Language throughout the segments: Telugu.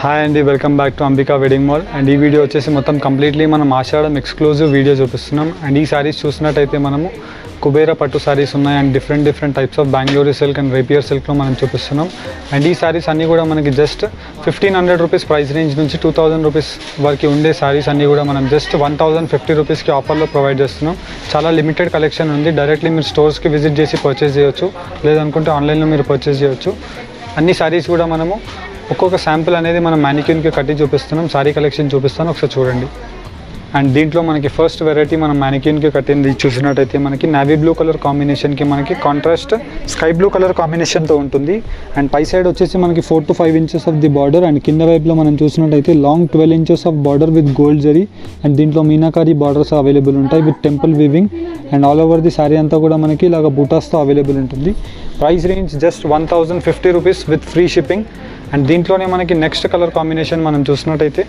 హాయ్ అండి, welcome back to Ambika wedding mall. And ఈ వీడియో వచ్చేసి మొత్తం కంప్లీట్లీ మనం ఆషాఢం ఎక్స్క్లూజివ్ వీడియో చూపిస్తున్నాం. అండ్ ఈ సారీస్ చూసినట్టయితే మనము కుబేరా పట్టు సారీస్ ఉన్నాయి and different types of Bengaluru silk and rapier సిల్క్లో మనం చూపిస్తున్నాం. అండ్ ఈ సారీస్ అన్నీ కూడా మనకి జస్ట్ 1500 రూపీస్ ప్రైస్ రేంజ్ నుంచి 2000 రూపీస్ వరకు ఉండే సారీస్ అన్నీ కూడా మనం జస్ట్ 1050 రూపీస్కి ఆఫర్లో ప్రొవైడ్ చేస్తున్నాం. చాలా లిమిటెడ్ కలెక్షన్ ఉంది. డైరెక్ట్లీ మీరు స్టోర్స్కి విజిట్ చేసి పర్చేస్ చేయొచ్చు, లేదనుకుంటే ఆన్లైన్లో మీరు పర్చేస్ చేయొచ్చు. అన్ని సారీస్ కూడా మనము ఒక్కొక్క శాంపుల్ అనేది మనం మ్యానిక్యూన్కి కట్టి చూపిస్తున్నాం. సారీ కలెక్షన్ చూపిస్తాను, ఒకసారి చూడండి. అండ్ దీంట్లో మనకి ఫస్ట్ వెరైటీ మనం మ్యానిక్యూన్కి కట్టింది చూసినట్టయితే మనకి నావీ బ్లూ కలర్ కాంబినేషన్కి మనకి కాంట్రాస్ట్ స్కై బ్లూ కలర్ కాంబినేషన్తో ఉంటుంది. అండ్ పై సైడ్ వచ్చేసి మనకి 4 to 5 inches of the border. And కింద వైపులో మనం చూసినట్టయితే long 12 inches of border with gold zari. And దీంట్లో మీనాకారీ బార్డర్స్ అవైలబుల్ ఉంటాయి with temple weaving. And all over the saree అంతా కూడా మనకి ఇలాగ బూటాస్తో అవైలబుల్ ఉంటుంది. Price range just 1050 rupees with free shipping. And దీంట్లోనే మనకి నెక్స్ట్ కలర్ కాంబినేషన్ మనం చూసినట్టయితే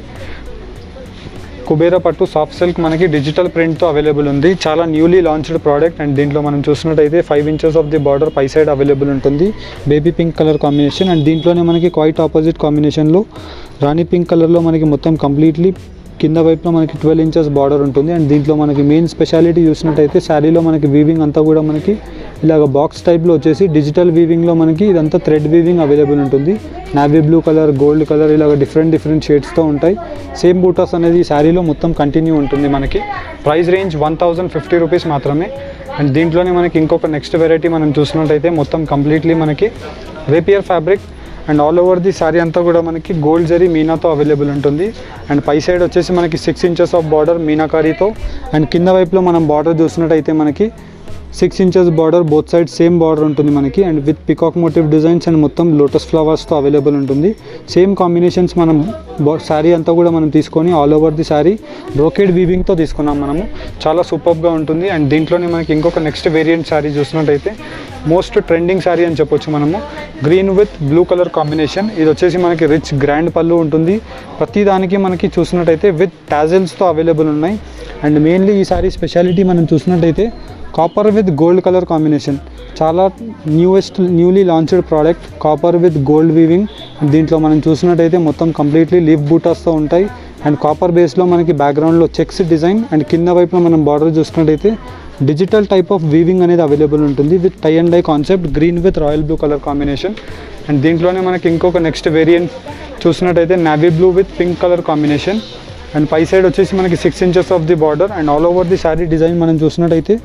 కుబేరా పట్టు సాఫ్ట్ సిల్క్ మనకి డిజిటల్ ప్రింట్తో అవైలబుల్ ఉంది. చాలా న్యూలీ లాంచ్డ్ ప్రోడక్ట్. అండ్ దీంట్లో మనం చూసినట్టయితే 5 ఇంచెస్ ఆఫ్ ది బార్డర్ పై సైడ్ అవైలబుల్ ఉంటుంది. Baby pink colour combination. And దీంట్లోనే మనకి క్వైట్ ఆపోజిట్ కాంబినేషన్లో రాణి పింక్ కలర్లో మనకి మొత్తం కంప్లీట్లీ కింద వైపులో మనకి 12 ఇంచెస్ బార్డర్ ఉంటుంది. అండ్ దీంట్లో మనకి మెయిన్ స్పెషాలిటీ చూసినట్టయితే శారీలో మనకి వీవింగ్ అంతా కూడా మనకి ఇలాగ బాక్స్ టైప్లో వచ్చేసి డిజిటల్ వీవింగ్లో మనకి ఇదంతా థ్రెడ్ వీవింగ్ అవైలబుల్ ఉంటుంది. Navy blue colour, gold colour ఇలాగ డిఫరెంట్ షేడ్స్తో ఉంటాయి. సేమ్ బూటాస్ అనేది ఈ శారీలో మొత్తం కంటిన్యూ ఉంటుంది మనకి. ప్రైస్ రేంజ్ 1050 రూపీస్ మాత్రమే. అండ్ దీంట్లోనే మనకి ఇంకొక నెక్స్ట్ వెరైటీ మనం చూసినట్టయితే మొత్తం కంప్లీట్లీ మనకి rapier fabric. And all over the saree అంతా కూడా మనకి గోల్డ్ జరీ మీనాతో అవైలబుల్ ఉంటుంది. అండ్ పై సైడ్ వచ్చేసి మనకి 6 ఇంచెస్ ఆఫ్ బార్డర్ మీనాకారీతో. అండ్ కింద వైపులో మనం బార్డర్ చూసినట్టయితే మనకి 6 inches border both side same border ఉంటుంది మనకి. And with peacock motive designs and మొత్తం లోటస్ ఫ్లవర్స్తో అవైలబుల్ ఉంటుంది. సేమ్ కాంబినేషన్స్ మనం శారీ అంతా కూడా మనం తీసుకొని all over the saree brocade వీవింగ్తో తీసుకున్నాం మనము. చాలా సూపర్గా ఉంటుంది. అండ్ దీంట్లోనే మనకి ఇంకొక నెక్స్ట్ వేరియంట్ శారీ చూసినట్టయితే మోస్ట్ ట్రెండింగ్ శారీ అని చెప్పొచ్చు మనము. Green with blue colour combination. ఇది వచ్చేసి మనకి రిచ్ గ్రాండ్ పళ్ళు ఉంటుంది. ప్రతి దానికి మనకి చూసినట్టయితే విత్ టాజిల్స్తో అవైలబుల్ ఉన్నాయి. అండ్ మెయిన్లీ ఈ శారీ స్పెషాలిటీ మనం చూసినట్టయితే copper with gold colour combination. చాలా newly launched product copper with gold weaving. దీంట్లో మనం చూసినట్టయితే మొత్తం కంప్లీట్లీ లీఫ్ బూటాస్తో ఉంటాయి. అండ్ కాపర్ బేస్లో మనకి బ్యాక్గ్రౌండ్లో చెక్స్ డిజైన్. అండ్ కింద వైపులో మనం బార్డర్ చూసినట్టయితే డిజిటల్ టైప్ ఆఫ్ వీవింగ్ అనేది అవైలబుల్ ఉంటుంది with tie and dye concept. Green with royal blue colour combination. And దీంట్లోనే మనకి ఇంకొక నెక్స్ట్ వేరియంట్ చూసినట్టయితే navy blue with pink colour combination. And పై సైడ్ వచ్చేసి మనకి 6 inches of the border. And all over the sari design మనం చూసినట్టయితే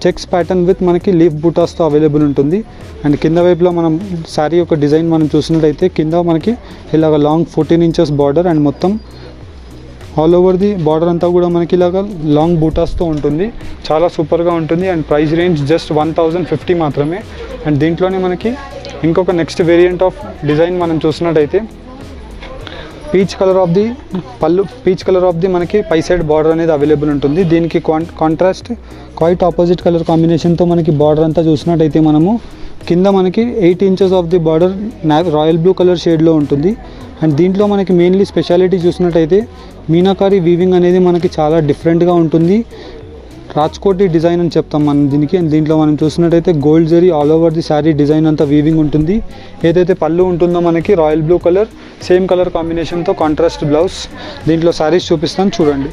చెక్స్ ప్యాటర్న్ విత్ మనకి లీఫ్ బూటాస్తో అవైలబుల్ ఉంటుంది. అండ్ కింద వైపులో మనం శారీ యొక్క డిజైన్ మనం చూసినట్టయితే కింద మనకి ఇలాగ లాంగ్ 14 ఇంచెస్ బార్డర్. అండ్ మొత్తం ఆల్ ఓవర్ ది బార్డర్ అంతా కూడా మనకి ఇలాగ లాంగ్ బూటాస్తో ఉంటుంది. చాలా సూపర్గా ఉంటుంది. అండ్ ప్రైస్ రేంజ్ జస్ట్ 1050 మాత్రమే. అండ్ దీంట్లోనే మనకి ఇంకొక నెక్స్ట్ వేరియంట్ ఆఫ్ డిజైన్ మనం చూసినట్టయితే పీచ్ కలర్ ఆఫ్ ది మనకి పై సైడ్ బార్డర్ అనేది అవైలబుల్ ఉంటుంది. దీనికి కాంట్రాస్ట్ క్వైట్ ఆపోజిట్ కలర్ కాంబినేషన్తో మనకి బార్డర్ అంతా చూసినట్టయితే మనము కింద మనకి 8 inches of the border royal blue colour షేడ్లో ఉంటుంది. అండ్ దీంట్లో మనకి మెయిన్లీ స్పెషాలిటీ చూసినట్టయితే మీనాకారీ వీవింగ్ అనేది మనకి చాలా డిఫరెంట్గా ఉంటుంది. రాజ్కోటి డిజైన్ అని చెప్తాం మనం దీనికి. అండ్ దీంట్లో మనం చూసినట్టయితే gold zari all over the sari design అంతా వీవింగ్ ఉంటుంది. ఏదైతే పళ్ళు ఉంటుందో మనకి royal blue colour same colour కాంబినేషన్తో కాంట్రాస్ట్ బ్లౌజ్. దీంట్లో శారీస్ చూపిస్తాను చూడండి.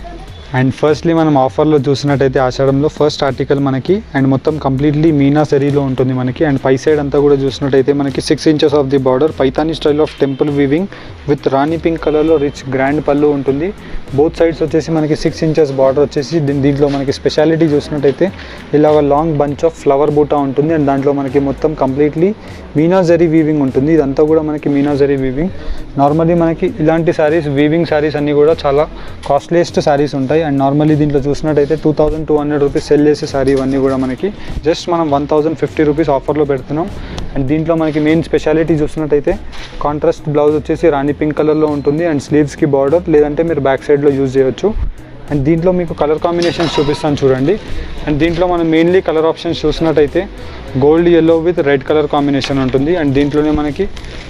అండ్ ఫస్ట్లీ మనం ఆఫర్లో చూసినట్టయితే ఆషాఢంలో ఫస్ట్ ఆర్టికల్ మనకి అండ్ మొత్తం కంప్లీట్లీ మీనా జరీలో ఉంటుంది మనకి. అండ్ పై సైడ్ అంతా కూడా చూసినట్టయితే మనకి 6 inches of the border Paithani style of temple weaving with Rani pink కలర్లో రిచ్ గ్రాండ్ పళ్ళు ఉంటుంది. బోత్ సైడ్స్ వచ్చేసి మనకి 6 ఇంచెస్ బార్డర్ వచ్చేసి దీంట్లో మనకి స్పెషాలిటీ చూసినట్టయితే ఇలాగ లాంగ్ బంచ్ ఆఫ్ ఫ్లవర్ బూటా ఉంటుంది. అండ్ దాంట్లో మనకి మొత్తం కంప్లీట్లీ మీనా జరీ వీవింగ్ ఉంటుంది. ఇదంతా కూడా మనకి మీనా జరీ వీవింగ్. నార్మల్లీ మనకి ఇలాంటి శారీస్ వీవింగ్ శారీస్ అన్నీ కూడా చాలా కాస్ట్లీయెస్ట్ శారీస్ ఉంటాయి. అండ్ నార్మల్లీ దీంట్లో చూసినట్టయితే 2200 రూపీస్ సెల్ చేసే శారీ ఇవన్నీ కూడా మనకి జస్ట్ మనం 1050 రూపీస్ ఆఫర్లో పెడుతున్నాం. అండ్ దీంట్లో మనకి మెయిన్ స్పెషాలిటీ చూసినట్టయితే కాంట్రాస్ట్ బ్లౌజ్ వచ్చేసి రాణి పింక్ కలర్లో ఉంటుంది. అండ్ స్లీవ్స్కి బార్డర్ లేదంటే మీరు బ్యాక్ సైడ్లో యూజ్ చేయొచ్చు. అండ్ దీంట్లో మీకు కలర్ కాంబినేషన్స్ చూపిస్తాను చూడండి. అండ్ దీంట్లో మనం మెయిన్లీ కలర్ ఆప్షన్స్ చూసినట్టయితే gold yellow with red colour combination ఉంటుంది. అండ్ దీంట్లోనే మనకి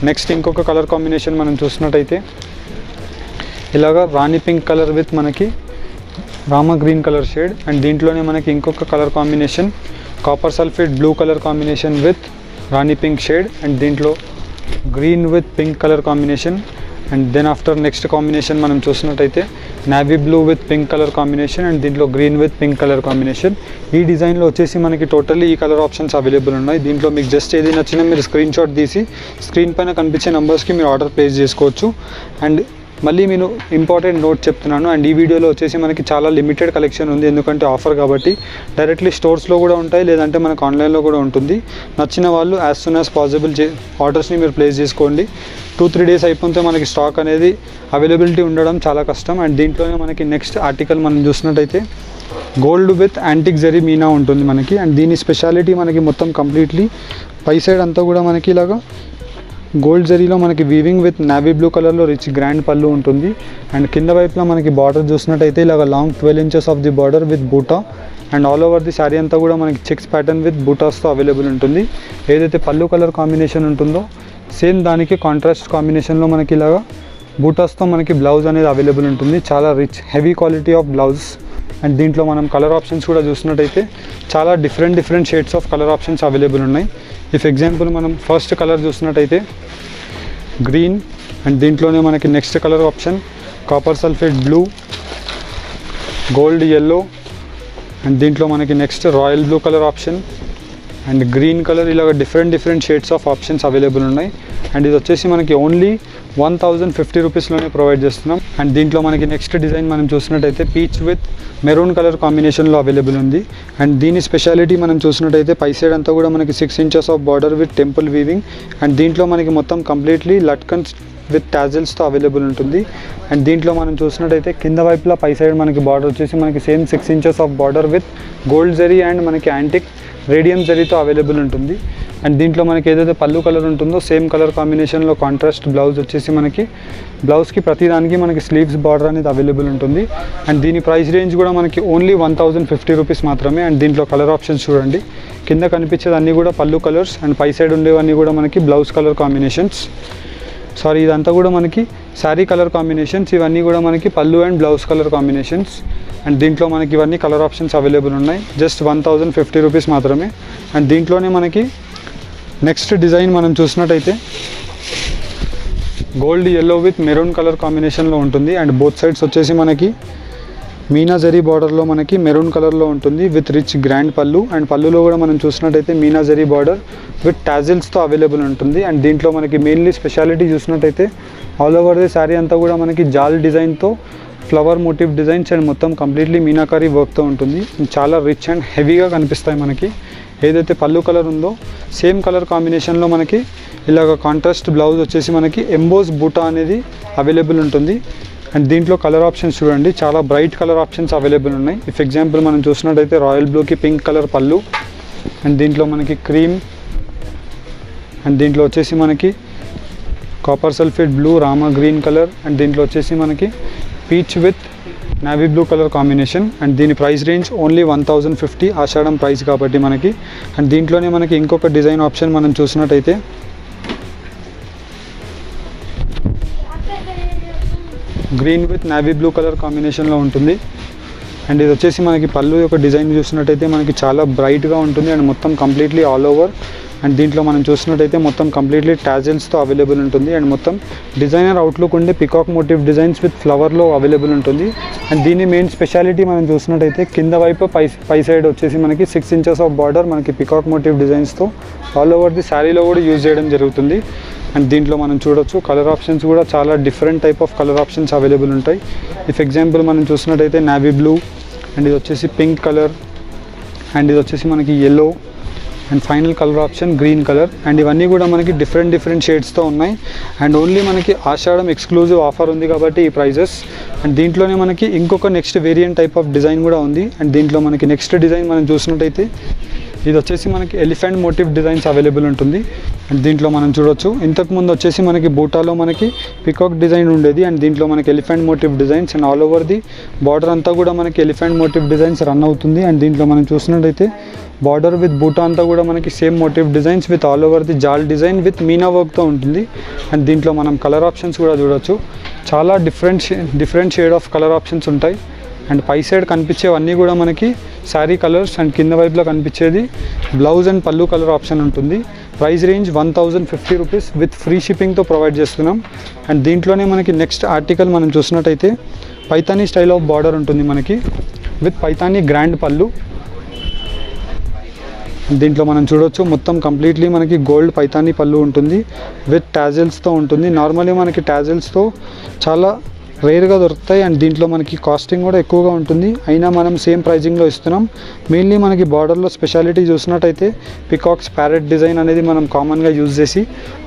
నెక్స్ట్ ఇంకొక కలర్ కాంబినేషన్ మనం చూసినట్టయితే ఇలాగా రాణి పింక్ కలర్ విత్ మనకి Rama green colour shade. And దీంట్లోనే మనకి ఇంకొక colour combination copper sulphate blue colour combination with Rani pink shade. And దీంట్లో green with pink colour combination. And then after next combination మనం చూసినట్టయితే navy blue with pink colour combination and దీంట్లో green with pink colour combination. ఈ డిజైన్లో వచ్చేసి మనకి టోటల్లీ ఈ కలర్ ఆప్షన్స్ అవైలబుల్ ఉన్నాయి. దీంట్లో మీకు జస్ట్ ఏది నచ్చినా మీరు స్క్రీన్ షాట్ తీసి స్క్రీన్ పైన కనిపించే నెంబర్స్కి మీరు ఆర్డర్ ప్లేస్ చేసుకోవచ్చు. అండ్ మళ్ళీ నేను ఇంపార్టెంట్ నోట్ చెప్తున్నాను, అండ్ ఈ వీడియోలో వచ్చేసి మనకి చాలా లిమిటెడ్ కలెక్షన్ ఉంది, ఎందుకంటే ఆఫర్ కాబట్టి. డైరెక్ట్లీ స్టోర్స్లో కూడా ఉంటాయి, లేదంటే మనకు ఆన్లైన్లో కూడా ఉంటుంది. నచ్చిన వాళ్ళు యాజ్ సూన్ యాజ్ పాసిబుల్ ఆర్డర్స్ని మీరు ప్లేస్ చేసుకోండి. 2-3 డేస్ అయిపోతే మనకి స్టాక్ అనేది అవైలబిలిటీ ఉండడం చాలా కష్టం. అండ్ దీంట్లోనే మనకి నెక్స్ట్ ఆర్టికల్ మనం చూసినట్టయితే gold with antique zari Meena ఉంటుంది మనకి. అండ్ దీని స్పెషాలిటీ మనకి మొత్తం కంప్లీట్లీ పై సైడ్ అంతా కూడా మనకి ఇలాగా గోల్డ్ జరీలో మనకి వీవింగ్ విత్ నావీ బ్లూ కలర్లో రిచ్ గ్రాండ్ పళ్ళు ఉంటుంది. అండ్ కింద వైపులో మనకి బార్డర్ చూసినట్టయితే ఇలాగ long 12 inches of the border with buta. And all over the saree అంతా కూడా మనకి చెక్స్ ప్యాటర్న్ విత్ బూటాస్తో అవైలబుల్ ఉంటుంది. ఏదైతే పళ్ళు కలర్ కాంబినేషన్ ఉంటుందో సేమ్ దానికి కాంట్రాస్ట్ కాంబినేషన్లో మనకి ఇలాగా బూటాస్తో మనకి బ్లౌజ్ అనేది అవైలబుల్ ఉంటుంది. చాలా rich heavy quality of blouse. And దీంట్లో మనం కలర్ ఆప్షన్స్ కూడా చూసినట్టయితే చాలా different shades of colour options available ఉన్నాయి. ఇఫ్ ఎగ్జాంపుల్ మనం ఫస్ట్ కలర్ చూసినట్టయితే గ్రీన్, అండ్ దీంట్లోనే మనకి next colour option copper sulphate blue, gold yellow, and దీంట్లో మనకి next royal blue colour option and green colour. ఇలాగ different shades of options available ఉన్నాయి. అండ్ ఇది వచ్చేసి మనకి ఓన్లీ 1050 రూపీస్లోనే ప్రొవైడ్ చేస్తున్నాం. అండ్ దీంట్లో మనకి నెక్స్ట్ డిజైన్ మనం చూసినట్టయితే పీచ్ విత్ మెరూన్ కలర్ కాంబినేషన్లో అవైలబుల్ ఉంది. అండ్ దీని స్పెషాలిటీ మనం చూసినట్టయితే పై సైడ్ అంతా కూడా మనకి 6 inches of border with temple weaving. And దీంట్లో మనకి మొత్తం కంప్లీట్లీ లట్కన్స్ విత్ టాజిల్స్తో అవైలబుల్ ఉంటుంది. అండ్ దీంట్లో మనం చూసినట్టయితే కింద వైపులా పై సైడ్ మనకి బార్డర్ వచ్చేసి మనకి same 6 inches of border with gold zari and మనకి యాంటిక్ రేడియం జరీతో అవైలబుల్ ఉంటుంది. అండ్ దీంట్లో మనకి ఏదైతే పళ్ళు కలర్ ఉంటుందో సేమ్ కలర్ కాంబినేషన్లో కాంట్రాస్ట్ బ్లౌజ్ వచ్చేసి మనకి బ్లౌజ్కి ప్రతిదానికి మనకి స్లీవ్స్ బార్డర్ అనేది అవైలబుల్ ఉంటుంది. అండ్ దీని ప్రైస్ రేంజ్ కూడా మనకి ఓన్లీ 1050 రూపీస్ మాత్రమే. అండ్ దీంట్లో కలర్ ఆప్షన్స్ చూడండి, కింద కనిపించేది అన్నీ కూడా పళ్ళు కలర్స్ అండ్ పై సైడ్ ఉండేవన్నీ కూడా మనకి బ్లౌజ్ కలర్ కాంబినేషన్స్. ఇదంతా కూడా మనకి శారీ కలర్ కాంబినేషన్స్. ఇవన్నీ కూడా మనకి పళ్ళు and blouse colour combinations. And దీంట్లో మనకి ఇవన్నీ కలర్ ఆప్షన్స్ అవైలబుల్ ఉన్నాయి. జస్ట్ 1050 రూపీస్ మాత్రమే. అండ్ దీంట్లోనే మనకి నెక్స్ట్ డిజైన్ మనం చూసినట్టయితే gold yellow with maroon colour కాంబినేషన్లో ఉంటుంది. అండ్ బోత్ సైడ్స్ వచ్చేసి మనకి మీనా జరీ బార్డర్లో మనకి మెరూన్ కలర్లో ఉంటుంది with rich grand pallu. And పళ్ళులో కూడా మనం చూసినట్టయితే మీనా జరీ బార్డర్ విత్ టాజిల్స్తో అవైలబుల్ ఉంటుంది. అండ్ దీంట్లో మనకి మెయిన్లీ స్పెషాలిటీ చూసినట్టయితే ఆల్ ఓవర్ ది శారీ అంతా కూడా మనకి జాల్ డిజైన్తో ఫ్లవర్ మోటివ్ డిజైన్స్ అండ్ మొత్తం కంప్లీట్లీ మీనాకారీ వర్క్తో ఉంటుంది. చాలా రిచ్ అండ్ హెవీగా కనిపిస్తాయి మనకి. ఏదైతే పళ్ళు కలర్ ఉందో సేమ్ కలర్ కాంబినేషన్లో మనకి ఇలాగ కాంట్రాస్ట్ బ్లౌజ్ వచ్చేసి మనకి ఎంబోస్ బూటా అనేది అవైలబుల్ ఉంటుంది. అండ్ దీంట్లో కలర్ ఆప్షన్స్ చూడండి, చాలా బ్రైట్ కలర్ ఆప్షన్స్ అవైలబుల్ ఉన్నాయి. ఇఫ్ ఎగ్జాంపుల్ మనం చూసినట్టయితే రాయల్ బ్లూకి పింక్ కలర్ పళ్ళు, అండ్ దీంట్లో మనకి క్రీమ్, అండ్ దీంట్లో వచ్చేసి మనకి copper sulphate blue, Rama green colour, and దీంట్లో వచ్చేసి మనకి peach with navy blue colour combination. And దీని ప్రైస్ రేంజ్ ఓన్లీ 1050 ఆషాఢం ప్రైస్ కాబట్టి మనకి. అండ్ దీంట్లోనే మనకి ఇంకొక డిజైన్ ఆప్షన్ మనం చూసినట్టయితే green with navy blue colour కాంబినేషన్లో ఉంటుంది. అండ్ ఇది వచ్చేసి మనకి పళ్ళు యొక్క డిజైన్ చూసినట్టయితే మనకి చాలా బ్రైట్గా ఉంటుంది అండ్ మొత్తం కంప్లీట్లీ ఆల్ ఓవర్. అండ్ దీంట్లో మనం చూసినట్టయితే మొత్తం కంప్లీట్లీ టాజిల్స్తో అవైలబుల్ ఉంటుంది. అండ్ మొత్తం డిజైనర్ అవుట్లుక్ ఉండే పికాక్ మోటివ్ డిజైన్స్ విత్ ఫ్లవర్లో అవైలబుల్ ఉంటుంది. అండ్ దీని మెయిన్ స్పెషాలిటీ మనం చూసినట్టయితే కింద వైపు పై సైడ్ వచ్చేసి మనకి 6 ఇంచెస్ ఆఫ్ బార్డర్ మనకి పికాక్ మోటివ్ డిజైన్స్తో ఆల్ ఓవర్ ది శారీలో కూడా యూజ్ చేయడం జరుగుతుంది. అండ్ దీంట్లో మనం చూడొచ్చు కలర్ ఆప్షన్స్ కూడా చాలా different type of colour options available ఉంటాయి. ఇఫ్ ఎగ్జాంపుల్ మనం చూసినట్టయితే నావీ బ్లూ, అండ్ ఇది వచ్చేసి పింక్ కలర్, అండ్ ఇది వచ్చేసి మనకి yellow, and final colour option green colour. And ఇవన్నీ కూడా మనకి డిఫరెంట్ షేడ్స్తో ఉన్నాయి. అండ్ ఓన్లీ మనకి ఆషాఢం ఎక్స్క్లూజివ్ ఆఫర్ ఉంది కాబట్టి ఈ ప్రైజెస్. అండ్ దీంట్లోనే మనకి ఇంకొక next variant type of design కూడా ఉంది. అండ్ దీంట్లో మనకి నెక్స్ట్ డిజైన్ మనం చూసినట్టయితే ఇది వచ్చేసి మనకి ఎలిఫెంట్ మోటివ్ డిజైన్స్ అవైలబుల్ ఉంటుంది. అండ్ దీంట్లో మనం చూడొచ్చు ఇంతకుముందు వచ్చేసి మనకి బూటాలో మనకి పికాక్ డిజైన్ ఉండేది. అండ్ దీంట్లో మనకి elephant motive designs and all over the border అంతా కూడా మనకి ఎలిఫెంట్ మోటివ్ డిజైన్స్ రన్ అవుతుంది. అండ్ దీంట్లో మనం చూసినట్టయితే బార్డర్ విత్ బూటా అంతా కూడా మనకి same motive designs with all over the jaal design with meena వర్క్తో ఉంటుంది. అండ్ దీంట్లో మనం కలర్ ఆప్షన్స్ కూడా చూడొచ్చు, చాలా different shade of colour options ఉంటాయి. అండ్ పై సైడ్ కనిపించేవన్నీ కూడా మనకి శారీ కలర్స్ అండ్ కింద వైపులో కనిపించేది blouse and pallu colour option ఉంటుంది. Price range 1050 rupees with free షిప్పింగ్తో ప్రొవైడ్ చేస్తున్నాం. అండ్ దీంట్లోనే మనకి నెక్స్ట్ ఆర్టికల్ మనం చూసినట్టయితే పైతానీ స్టైల్ ఆఫ్ బార్డర్ ఉంటుంది మనకి విత్ పైతానీ గ్రాండ్ పళ్ళు. దీంట్లో మనం చూడొచ్చు మొత్తం కంప్లీట్లీ మనకి గోల్డ్ పైతానీ పళ్ళు ఉంటుంది విత్ టాజిల్స్తో ఉంటుంది. నార్మల్లీ మనకి టాజిల్స్తో చాలా రేర్గా దొరుకుతాయి అండ్ దీంట్లో మనకి కాస్టింగ్ కూడా ఎక్కువగా ఉంటుంది. అయినా మనం సేమ్ ప్రైజింగ్లో ఇస్తున్నాం. మెయిన్లీ మనకి బార్డర్లో స్పెషాలిటీ చూసినట్టయితే పికాక్స్ ప్యారెట్ డిజైన్ అనేది మనం కామన్గా యూజ్ చేసి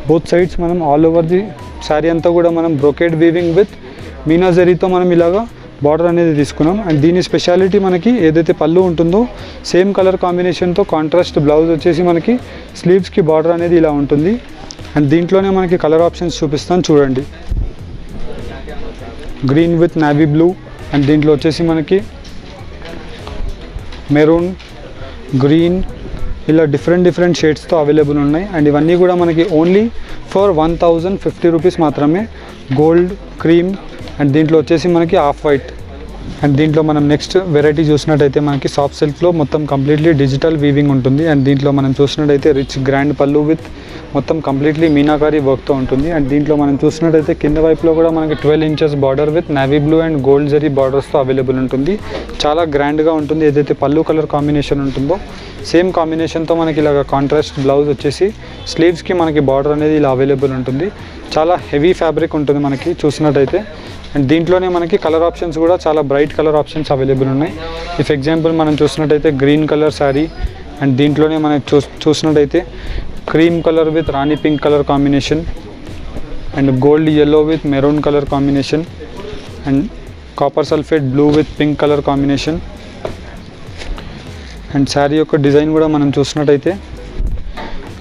బోత్ సైడ్స్ మనం ఆల్ ఓవర్ ది శారీ అంతా కూడా మనం బ్రొకేడ్ వీవింగ్ విత్ మీనా జరీతో మనం ఇలాగా బార్డర్ అనేది తీసుకున్నాం. అండ్ దీని స్పెషాలిటీ మనకి ఏదైతే పళ్ళు ఉంటుందో సేమ్ కలర్ కాంబినేషన్తో కాంట్రాస్ట్ బ్లౌజ్ వచ్చేసి మనకి స్లీవ్స్కి బార్డర్ అనేది ఇలా ఉంటుంది. అండ్ దీంట్లోనే మనకి కలర్ ఆప్షన్స్ చూపిస్తాను చూడండి. Green with navy blue and దీంట్లో వచ్చేసి మనకి మెరూన్, గ్రీన్ ఇలా డిఫరెంట్ షేడ్స్తో అవైలబుల్ ఉన్నాయి. అండ్ ఇవన్నీ కూడా మనకి ఓన్లీ ఫర్ 1050 రూపీస్ మాత్రమే. గోల్డ్, క్రీమ్ అండ్ దీంట్లో వచ్చేసి మనకి ఆఫ్ వైట్. అండ్ దీంట్లో మనం నెక్స్ట్ వెరైటీ చూసినట్టయితే మనకి సాఫ్ట్ సిల్క్లో మొత్తం కంప్లీట్లీ డిజిటల్ వీవింగ్ ఉంటుంది. అండ్ దీంట్లో మనం చూసినట్టయితే రిచ్ గ్రాండ్ పళ్ళు విత్ మొత్తం కంప్లీట్లీ మీనాకారీ వర్క్తో ఉంటుంది. అండ్ దీంట్లో మనం చూసినట్టయితే కింద వైపులో కూడా మనకి 12 inches border with navy blue and gold zari బార్డర్స్తో అవైలబుల్ ఉంటుంది. చాలా గ్రాండ్గా ఉంటుంది. ఏదైతే పళ్ళు కలర్ కాంబినేషన్ ఉంటుందో సేమ్ కాంబినేషన్తో మనకి ఇలాగ కాంట్రాస్ట్ బ్లౌజ్ వచ్చేసి స్లీవ్స్కి మనకి బార్డర్ అనేది ఇలా అవైలబుల్ ఉంటుంది. చాలా హెవీ ఫ్యాబ్రిక్ ఉంటుంది మనకి చూసినట్టయితే. అండ్ దీంట్లోనే మనకి కలర్ ఆప్షన్స్ కూడా చాలా బ్రైట్ కలర్ ఆప్షన్స్ అవైలబుల్ ఉన్నాయి. ఇఫ్ ఎగ్జాంపుల్ మనం చూసినట్టయితే గ్రీన్ కలర్ శారీ అండ్ దీంట్లోనే మనకి చూసినట్టయితే cream colour with Rani pink colour combination and gold yellow with maroon colour combination and copper sulphate blue with pink colour combination. And sari యొక్క డిజైన్ కూడా మనం చూసినట్టయితే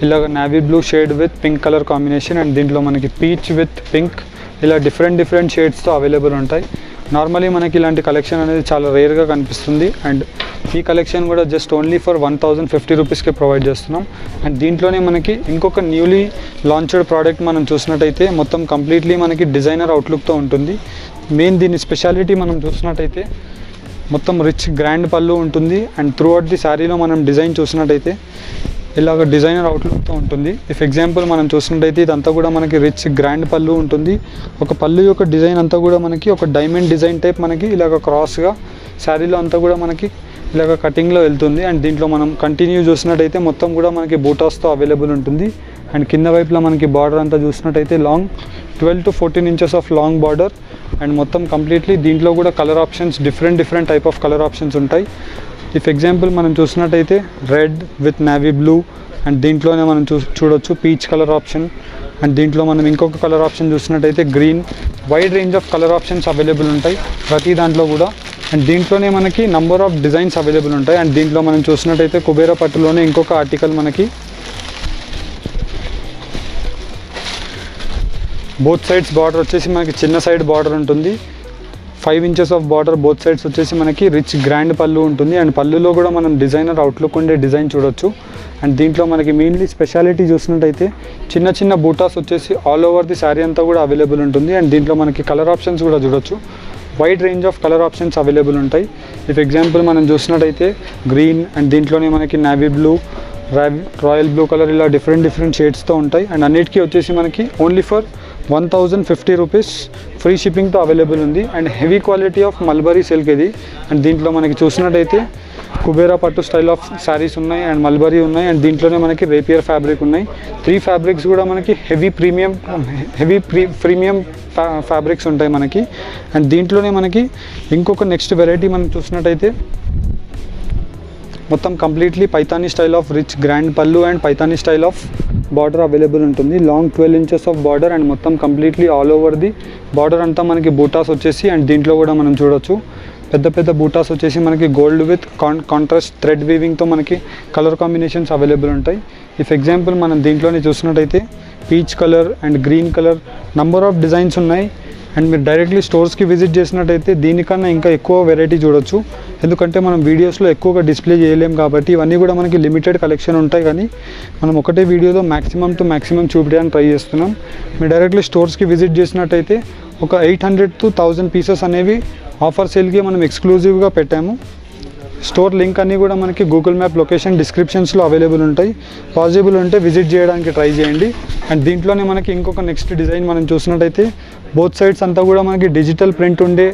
ఇలాగ navy blue shade with pink colour combination and దీంట్లో మనకి పీచ్ విత్ పింక్ ఇలా డిఫరెంట్ షేడ్స్తో అవైలబుల్ ఉంటాయి. నార్మలీ మనకి ఇలాంటి కలెక్షన్ అనేది చాలా రేర్గా కనిపిస్తుంది. అండ్ ఈ కలెక్షన్ కూడా జస్ట్ ఓన్లీ ఫర్ 1050 రూపీస్కే ప్రొవైడ్ చేస్తున్నాం. అండ్ దీంట్లోనే మనకి ఇంకొక న్యూలీ లాంచ్డ్ ప్రోడక్ట్ మనం చూసినట్టయితే మొత్తం కంప్లీట్లీ మనకి డిజైనర్ అవుట్లుక్తో ఉంటుంది. మెయిన్ దీని స్పెషాలిటీ మనం చూసినట్టయితే మొత్తం రిచ్ గ్రాండ్ పళ్ళు ఉంటుంది. అండ్ త్రూ అవుట్ ది శారీలో మనం డిజైన్ చూసినట్టయితే ఇలాగ డిజైనర్ అవుట్లుక్తో ఉంటుంది. ఇఫ్ ఎగ్జాంపుల్ మనం చూసినట్టయితే ఇదంతా కూడా మనకి రిచ్ గ్రాండ్ పళ్ళు ఉంటుంది. ఒక పళ్ళు యొక్క డిజైన్ అంతా కూడా మనకి ఒక డైమండ్ డిజైన్ టైప్ మనకి ఇలాగ క్రాస్గా శారీలో అంతా కూడా మనకి ఇలాగ కటింగ్లో వెళ్తుంది. అండ్ దీంట్లో మనం కంటిన్యూ చూసినట్టయితే మొత్తం కూడా మనకి బూటాస్తో అవైలబుల్ ఉంటుంది. అండ్ కింద వైపులో మనకి బార్డర్ అంతా చూసినట్టయితే long 12 to 14 inches of long border. And మొత్తం కంప్లీట్లీ దీంట్లో కూడా colour options different type of colour options ఉంటాయి. ఇఫ్ ఎగ్జాంపుల్ మనం చూసినట్టయితే red with navy blue and దీంట్లోనే మనం చూడొచ్చు పీచ్ కలర్ ఆప్షన్. అండ్ దీంట్లో మనం ఇంకొక కలర్ ఆప్షన్ చూసినట్టయితే green. Wide range of colour options available ఉంటాయి ప్రతి దాంట్లో కూడా. అండ్ దీంట్లోనే మనకి నంబర్ ఆఫ్ డిజైన్స్ అవైలబుల్ ఉంటాయి. అండ్ దీంట్లో మనం చూసినట్టయితే కుబేరా పట్టులోనే ఇంకొక ఆర్టికల్ మనకి బోత్ సైడ్స్ బార్డర్ వచ్చేసి మనకి చిన్న సైడ్ బార్డర్ ఉంటుంది. 5 inches of border both sides వచ్చేసి మనకి రిచ్ గ్రాండ్ పళ్ళు ఉంటుంది. అండ్ పళ్ళులో కూడా మనం డిజైనర్ అవుట్లుక్ ఉండే డిజైన్ చూడొచ్చు. అండ్ దీంట్లో మనకి మెయిన్లీ స్పెషాలిటీ చూసినట్టయితే చిన్న బూటాస్ వచ్చేసి ఆల్ ఓవర్ ది శారీ అంతా కూడా అవైలబుల్ ఉంటుంది. అండ్ దీంట్లో మనకి కలర్ ఆప్షన్స్ కూడా చూడొచ్చు. Wide range of colour options available ఉంటాయి. ఇఫ్ ఎగ్జాంపుల్ మనం చూసినట్టయితే గ్రీన్ అండ్ దీంట్లోనే మనకి navy blue, royal blue colour ఇలా డిఫరెంట్ షేడ్స్తో ఉంటాయి. అండ్ అన్నిటికీ వచ్చేసి మనకి ఓన్లీ ఫర్ 1050 రూపీస్ ఫ్రీ షిప్పింగ్తో అవైలబుల్ ఉంది. And heavy quality of mulberry silk ఇది. అండ్ దీంట్లో మనకి చూసినట్టయితే కుబేరా పట్టు స్టైల్ ఆఫ్ శారీస్ ఉన్నాయి అండ్ మల్బరీ ఉన్నాయి. అండ్ దీంట్లోనే మనకి రేపియర్ ఫ్యాబ్రిక్ ఉన్నాయి. 3 ఫ్యాబ్రిక్స్ కూడా మనకి హెవీ ప్రీమియం ఫ్యాబ్రిక్స్ ఉంటాయి మనకి. అండ్ దీంట్లోనే మనకి ఇంకొక నెక్స్ట్ వెరైటీ మనం చూసినట్టయితే మొత్తం completely Paithani style of rich grand pallu and Paithani style of border available ఉంటుంది. Long 12 inches of border and మొత్తం completely all over the border అంతా మనకి బూటాస్ వచ్చేసి. అండ్ దీంట్లో కూడా మనం చూడొచ్చు పెద్ద బూటాస్ వచ్చేసి మనకి గోల్డ్ విత్ కాంట్రాస్ట్ థ్రెడ్ వీవింగ్తో మనకి కలర్ కాంబినేషన్స్ అవైలబుల్ ఉంటాయి. ఇఫ్ ఎగ్జాంపుల్ మనం దీంట్లోనే చూసినట్టయితే peach colour and green colour number of designs ఉన్నాయి. అండ్ మీరు డైరెక్ట్లీ స్టోర్స్కి విజిట్ చేసినట్టయితే దీనికన్నా ఇంకా ఎక్కువ వెరైటీ చూడొచ్చు. ఎందుకంటే మనం వీడియోస్లో ఎక్కువగా డిస్ప్లే చేయలేం కాబట్టి ఇవన్నీ కూడా మనకి లిమిటెడ్ కలెక్షన్ ఉంటాయి, కానీ మనం ఒకటే వీడియోలో మ్యాక్సిమం టు మ్యాక్సిమం చూపించడానికి ట్రై చేస్తున్నాం. మీరు డైరెక్ట్లీ స్టోర్స్కి విజిట్ చేసినట్టయితే ఒక 800 to 1000 పీసెస్ అనేవి ఆఫర్ సేల్కి మనం ఎక్స్క్లూజివ్గా పెట్టాము. స్టోర్ లింక్ అన్నీ కూడా మనకి గూగుల్ మ్యాప్ లొకేషన్ డిస్క్రిప్షన్స్లో అవైలబుల్ ఉంటాయి. పాసిబుల్ ఉంటే విజిట్ చేయడానికి ట్రై చేయండి. అండ్ దీంట్లోనే మనకి ఇంకొక నెక్స్ట్ డిజైన్ మనం చూసినట్టయితే బోత్ సైడ్స్ అంతా కూడా మనకి డిజిటల్ ప్రింట్ ఉండే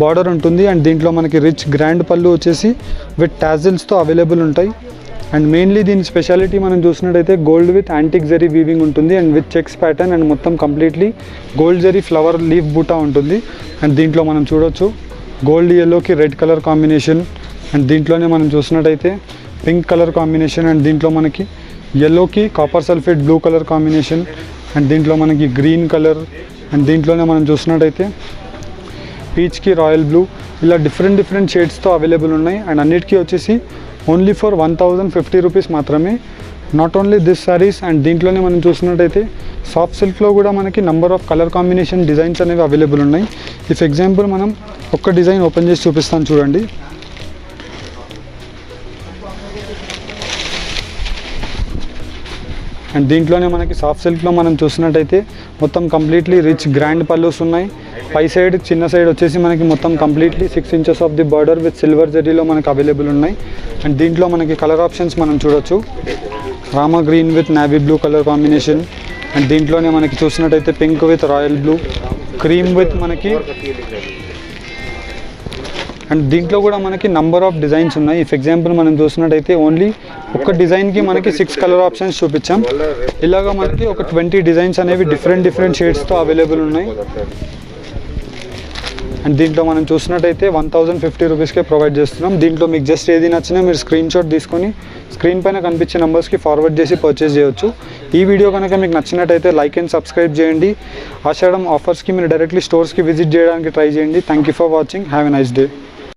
బార్డర్ ఉంటుంది. అండ్ దీంట్లో మనకి రిచ్ గ్రాండ్ పళ్ళు వచ్చేసి విత్ టాజిల్స్తో అవైలబుల్ ఉంటాయి. అండ్ మెయిన్లీ దీని స్పెషాలిటీ మనం చూసినట్టయితే gold with antique zari weaving ఉంటుంది and with checks pattern and మొత్తం completely gold zari flower leaf buta ఉంటుంది. అండ్ దీంట్లో మనం చూడొచ్చు గోల్డ్ ఎల్లోకి రెడ్ కలర్ కాంబినేషన్. అండ్ దీంట్లోనే మనం చూసినట్టయితే పింక్ కలర్ కాంబినేషన్. అండ్ దీంట్లో మనకి ఎల్లోకి copper sulphate blue colour combination. And దీంట్లో మనకి గ్రీన్ కలర్. అండ్ దీంట్లోనే మనం చూసినట్టయితే పీచ్కి రాయల్ బ్లూ, ఇలా డిఫరెంట్ షేడ్స్తో అవైలబుల్ ఉన్నాయి. అండ్ అన్నిటికీ వచ్చేసి ఓన్లీ ఫర్ 1050 రూపీస్ మాత్రమే. Not only this saris, and దీంట్లోనే మనం చూసినట్టయితే సాఫ్ట్ సిల్క్లో కూడా మనకి number of colour combination designs అనేవి అవైలబుల్ ఉన్నాయి. ఇఫ్ ఎగ్జాంపుల్ మనం ఒక్క డిజైన్ ఓపెన్ చేసి చూపిస్తాను చూడండి. అండ్ దీంట్లోనే మనకి సాఫ్ట్ సిల్క్లో మనం చూసినట్టయితే మొత్తం కంప్లీట్లీ రిచ్ గ్రాండ్ పల్లూస్ ఉన్నాయి. పై సైడ్ చిన్న సైడ్ వచ్చేసి మనకి మొత్తం completely 6 inches of the border with silver జరీలో మనకు అవైలబుల్ ఉన్నాయి. అండ్ దీంట్లో మనకి కలర్ ఆప్షన్స్ మనం చూడొచ్చు. Rama green with navy blue colour combination. And దీంట్లోనే మనకి చూసినట్టయితే pink with royal blue, cream with మనకి. అండ్ దీంట్లో కూడా మనకి నంబర్ ఆఫ్ డిజైన్స్ ఉన్నాయి. ఇఫ్ ఎగ్జాంపుల్ మనం చూసినట్టయితే ఓన్లీ ఒక డిజైన్కి మనకి 6 కలర్ ఆప్షన్స్ చూపించాం. ఇలాగా మనకి ఒక 20 డిజైన్స్ అనేవి డిఫరెంట్ షేడ్స్తో అవైలబుల్ ఉన్నాయి. అండ్ దీంట్లో మనం చూసినట్టయితే 1050 రూపీస్కే ప్రొవైడ్ చేస్తున్నాం. దీంట్లో మీకు జస్ట్ ఏది నచ్చినా మీరు స్క్రీన్ షాట్ తీసుకొని స్క్రీన్ పైన కనిపించే నెంబర్స్కి ఫార్వర్డ్ చేసి పర్చేస్ చేయొచ్చు. ఈ వీడియో కనుక మీకు నచ్చినట్టయితే లైక్ అండ్ సబ్స్క్రైబ్ చేయండి. ఆషాఢం ఆఫర్స్కి మీరు డైరెక్ట్లీ స్టోర్స్కి విజిట్ చేయడానికి ట్రై చేయండి. Thank you for watching. Have a nice day.